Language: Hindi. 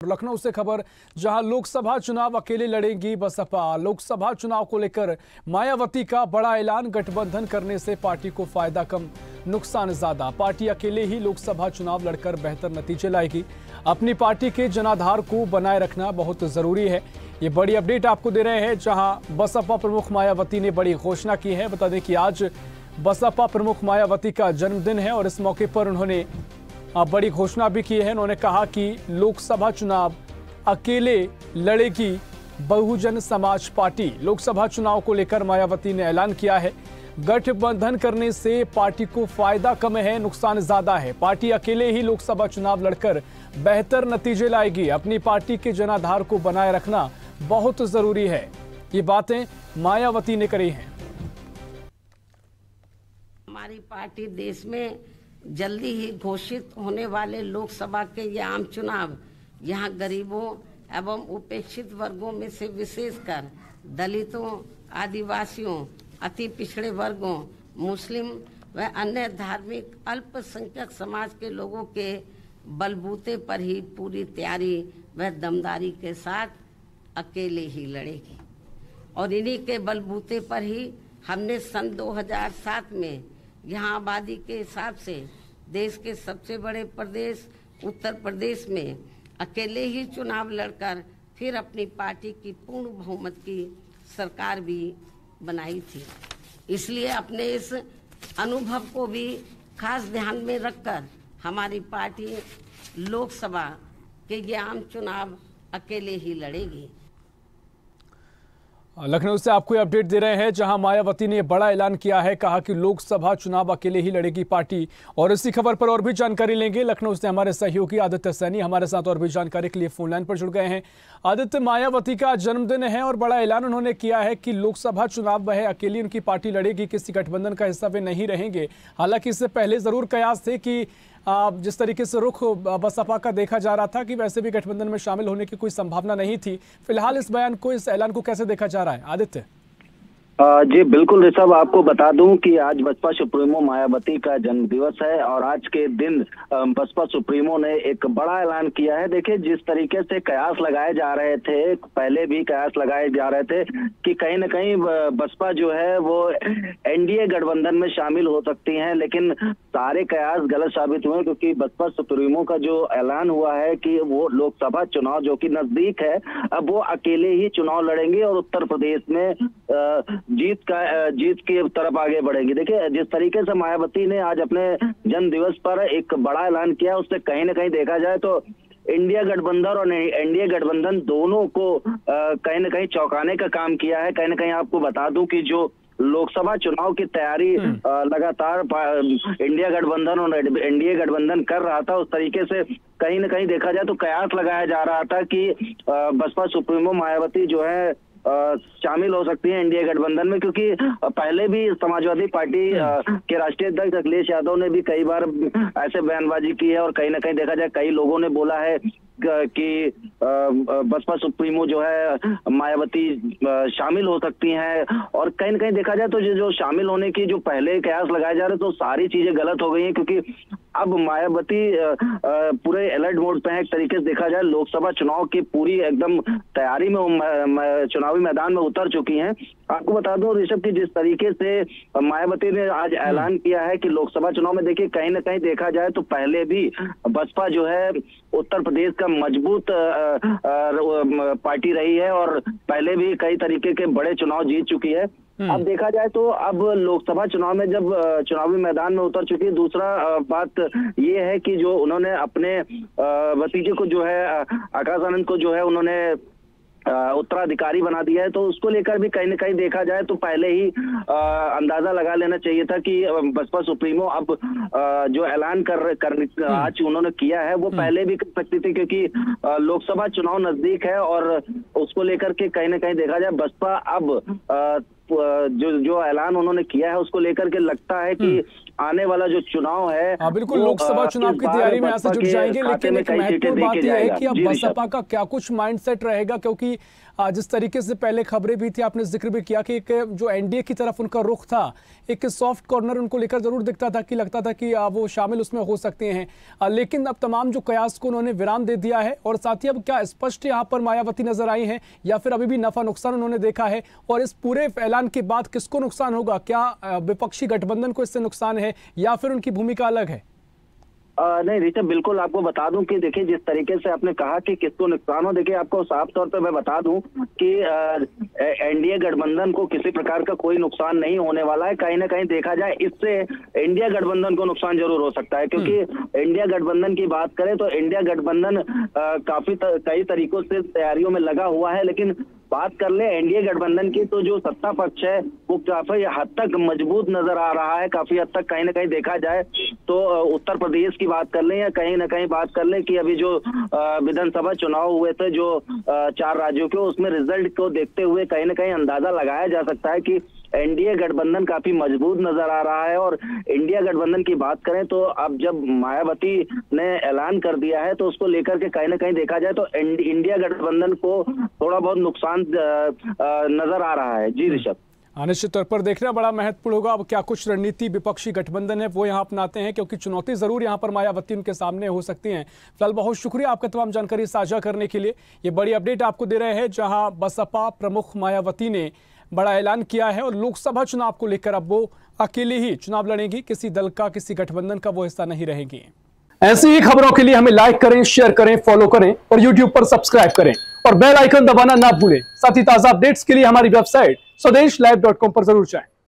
लखनऊ से खबर, जहां लोकसभा चुनाव अकेले लड़ेंगी बसपा। लोकसभा चुनाव को लेकर मायावती का बड़ा ऐलान, गठबंधन करने से पार्टी को फायदा कम नुकसान ज्यादा। पार्टी अकेले ही लोकसभा चुनाव लड़कर बेहतर नतीजे लाएगी। अपनी पार्टी के जनाधार को बनाए रखना बहुत जरूरी है। ये बड़ी अपडेट आपको दे रहे हैं, जहां बसपा प्रमुख मायावती ने बड़ी घोषणा की है। बता दें कि आज बसपा प्रमुख मायावती का जन्मदिन है और इस मौके पर उन्होंने बड़ी घोषणा भी की है। उन्होंने कहा कि लोकसभा चुनाव अकेले लड़ेगी बहुजन समाज पार्टी। लोकसभा चुनाव को लेकर मायावती ने ऐलान किया है, गठबंधन करने से पार्टी को फायदा कम है, नुकसान ज्यादा है। पार्टी अकेले ही लोकसभा चुनाव लड़कर बेहतर नतीजे लाएगी। अपनी पार्टी के जनाधार को बनाए रखना बहुत जरूरी है। ये बातें मायावती ने करी हैं। हमारी पार्टी देश में जल्दी ही घोषित होने वाले लोकसभा के ये आम चुनाव यहाँ गरीबों एवं उपेक्षित वर्गों में से विशेषकर दलितों, आदिवासियों, अति पिछड़े वर्गों, मुस्लिम व अन्य धार्मिक अल्पसंख्यक समाज के लोगों के बलबूते पर ही पूरी तैयारी व दमदारी के साथ अकेले ही लड़ेगी। और इन्हीं के बलबूते पर ही हमने सन 2007 में यहाँ आबादी के हिसाब से देश के सबसे बड़े प्रदेश उत्तर प्रदेश में अकेले ही चुनाव लड़कर फिर अपनी पार्टी की पूर्ण बहुमत की सरकार भी बनाई थी। इसलिए अपने इस अनुभव को भी खास ध्यान में रखकर हमारी पार्टी लोकसभा के ये आम चुनाव अकेले ही लड़ेगी। लखनऊ से आपको अपडेट दे रहे हैं, जहां मायावती ने बड़ा ऐलान किया है। कहा कि लोकसभा चुनाव अकेले ही लड़ेगी पार्टी। और इसी खबर पर और भी जानकारी लेंगे। लखनऊ से हमारे सहयोगी आदित्य सैनी हमारे साथ और भी जानकारी के लिए फोन लाइन पर जुड़ गए हैं। आदित्य, मायावती का जन्मदिन है और बड़ा ऐलान उन्होंने किया है कि लोकसभा चुनाव वह अकेली उनकी पार्टी लड़ेगी, किसी गठबंधन का हिस्सा वे नहीं रहेंगे। हालांकि इससे पहले जरूर कयास थे कि जिस तरीके से रुख बसपा का देखा जा रहा था कि वैसे भी गठबंधन में शामिल होने की कोई संभावना नहीं थी। फिलहाल इस बयान को, इस ऐलान को कैसे देखा जा रहा है आदित्य? जी बिल्कुल ऋषभ, आपको बता दूं कि आज बसपा सुप्रीमो मायावती का जन्म दिवस है और आज के दिन बसपा सुप्रीमो ने एक बड़ा ऐलान किया है। देखिए, जिस तरीके से कयास लगाए जा रहे थे, पहले भी कयास लगाए जा रहे थे कि कहीं न कहीं बसपा जो है वो एनडीए गठबंधन में शामिल हो सकती है, लेकिन सारे कयास गलत साबित हुए, क्योंकि बसपा सुप्रीमो का जो ऐलान हुआ है कि वो लोकसभा चुनाव जो कि नजदीक है, अब वो अकेले ही चुनाव लड़ेंगे और उत्तर प्रदेश में जीत की तरफ आगे बढ़ेंगे। देखिए, जिस तरीके से मायावती ने आज अपने जन्म दिवस पर एक बड़ा ऐलान किया, उससे कहीं न कहीं देखा जाए तो इंडिया गठबंधन और एनडीए गठबंधन दोनों को कहीं न कहीं चौंकाने का काम किया है। कहीं न कहीं आपको बता दूं कि जो लोकसभा चुनाव की तैयारी लगातार इंडिया गठबंधन और एनडीए गठबंधन कर रहा था, उस तरीके से कहीं न कहीं देखा जाए तो कयास लगाया जा रहा था कि बसपा सुप्रीमो मायावती जो है शामिल हो सकती है एनडीए गठबंधन में, क्योंकि पहले भी समाजवादी पार्टी के राष्ट्रीय अध्यक्ष अखिलेश यादव ने भी कई बार ऐसे बयानबाजी की है और कहीं ना कहीं देखा जाए कई लोगों ने बोला है कि बसपा सुप्रीमो जो है मायावती शामिल हो सकती हैं। और कहीं ना कहीं देखा जाए तो जो शामिल होने की जो पहले कयास लगाए जा रहे तो सारी चीजें गलत हो गई हैं, क्योंकि अब मायावती पूरे अलर्ट मोड पे है। एक तरीके से देखा जाए लोकसभा चुनाव की पूरी एकदम तैयारी में चुनावी मैदान में उतर चुकी हैं। आपको बता दूं ऋषभ की जिस तरीके से मायावती ने आज ऐलान किया है कि लोकसभा चुनाव में, देखिए कहीं ना कहीं देखा जाए तो पहले भी बसपा जो है उत्तर प्रदेश का मजबूत पार्टी रही है और पहले भी कई तरीके के बड़े चुनाव जीत चुकी है। अब देखा जाए तो अब लोकसभा चुनाव में जब चुनावी मैदान में उतर चुकी है, दूसरा बात ये है कि जो उन्होंने अपने भतीजे को जो है आकाश आनंद को जो है उन्होंने उत्तराधिकारी बना दिया है, तो उसको लेकर भी कहीं न कहीं देखा जाए तो पहले ही अंदाजा लगा लेना चाहिए था कि बसपा सुप्रीमो अब जो ऐलान आज उन्होंने किया है वो पहले भी कर सकती थी, क्योंकि लोकसभा चुनाव नजदीक है और उसको लेकर के कहीं न कहीं देखा जाए बसपा अब जो ऐलान उन्होंने किया है उसको लेकर के लगता है कि आने वाला जो चुनाव है बिल्कुल लोकसभा चुनाव की तैयारी में यहाँ से जुट जाएंगे, लेकिन एक महत्वपूर्ण बात यह है कि अब बसपा का क्या कुछ माइंडसेट रहेगा, क्योंकि जिस तरीके से पहले खबरें भी थी, आपने जिक्र भी किया कि एक जो एनडीए की तरफ उनका रुख था, एक सॉफ्ट कॉर्नर उनको लेकर जरूर दिखता था कि लगता था कि वो शामिल उसमें हो सकते हैं, लेकिन अब तमाम जो कयास को उन्होंने विराम दे दिया है। और साथ ही अब क्या स्पष्ट यहाँ पर मायावती नजर आई है या फिर अभी भी नफा नुकसान उन्होंने देखा है? और इस पूरे ऐलान के बाद किसको नुकसान होगा? क्या विपक्षी गठबंधन को इससे नुकसान है या फिर उनकी भूमिका अलग है? नहीं ऋषभ, बिल्कुल आपको बता दूं कि देखिए जिस तरीके से आपने कहा कि किसको नुकसान हो, देखिए आपको साफ तौर पे मैं बता दूं कि एनडीए गठबंधन को किसी प्रकार का कोई नुकसान नहीं होने वाला है। कहीं ना कहीं देखा जाए इससे इंडिया गठबंधन को नुकसान जरूर हो सकता है, क्योंकि इंडिया गठबंधन की बात करें तो इंडिया गठबंधन कई तरीकों से तैयारियों में लगा हुआ है, लेकिन बात कर ले एनडीए गठबंधन की तो जो सत्ता पक्ष है वो काफी हद तक मजबूत नजर आ रहा है। काफी हद तक कहीं ना कहीं देखा जाए तो उत्तर प्रदेश की बात कर ले या कहीं ना कहीं बात कर ले कि अभी जो विधानसभा चुनाव हुए थे जो 4 राज्यों के, उसमें रिजल्ट को देखते हुए कहीं ना कहीं अंदाजा लगाया जा सकता है कि एनडीए गठबंधन काफी मजबूत नजर आ रहा है। और इंडिया गठबंधन की बात करें तो अब जब मायावती ने ऐलान कर दिया है तो उसको लेकर के कहीं ना कहीं देखा जाए तो इंडिया गठबंधन को थोड़ा बहुत नुकसान नजर आ रहा है। जी ऋषभ, निश्चित तौर पर देखना बड़ा महत्वपूर्ण होगा अब क्या कुछ रणनीति विपक्षी गठबंधन है वो यहाँ अपनाते हैं, क्योंकि चुनौती जरूर यहाँ पर मायावती उनके सामने हो सकती है। फिलहाल बहुत शुक्रिया आपका तमाम जानकारी साझा करने के लिए। ये बड़ी अपडेट आपको दे रहे हैं जहां बसपा प्रमुख मायावती ने बड़ा ऐलान किया है और लोकसभा चुनाव को लेकर अब वो अकेले ही चुनाव लड़ेंगी, किसी दल का किसी गठबंधन का वो हिस्सा नहीं रहेंगी। ऐसी ही खबरों के लिए हमें लाइक करें, शेयर करें, फॉलो करें और यूट्यूब पर सब्सक्राइब करें और बेल आइकन दबाना ना भूलें। साथ ही ताजा अपडेट्स के लिए हमारी वेबसाइट swadesh live.com पर जरूर जाएं।